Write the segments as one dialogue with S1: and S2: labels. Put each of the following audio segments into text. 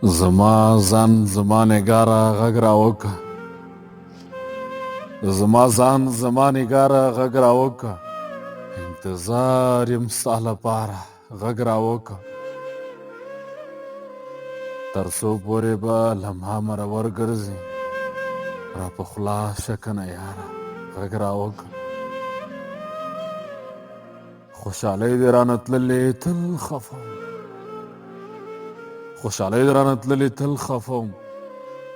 S1: زما ځان زما نګاره غږ راوکه زما ځان زما نګاره غږ راوکه انتظار یم ستا لپاره غږ راوکه تر څو پورې به لمحه مرور ګرځي را په خوله شه کنه یاره غږ راوکه خوشحالۍ دې رانه تللې تل خفه وم خوشحالۍ دې رانه تللې تل خفه وم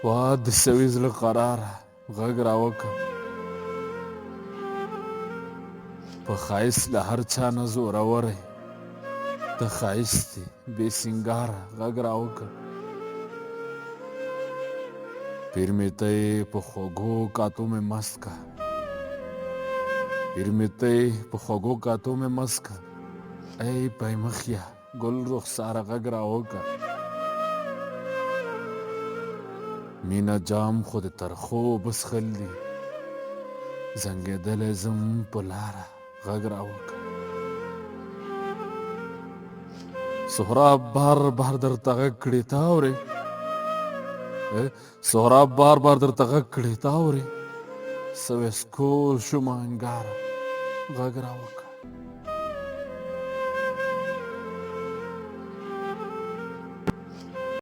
S1: واه د سوي زړه قراره غږ راوکه په ښایست له هر چا نه زوروری ته ښایست یې بې سینګاره غږ راوکه پیر مې ته یې په خوږو کاتو مې مست که پیر مې ته یې په خوږو کاتو مې مست که ای پیمخیه ګل رخساره غږ راوکه مینه جام خو د ترخو اوبه څښل دي زنګېدلی ځم په لاره غږ راوکه سهراب بار بار درته غږ کړي ته اورې سهراب بار بار درته غږ کړي ته اورې سویسکول شومه انګاره غږ راوکه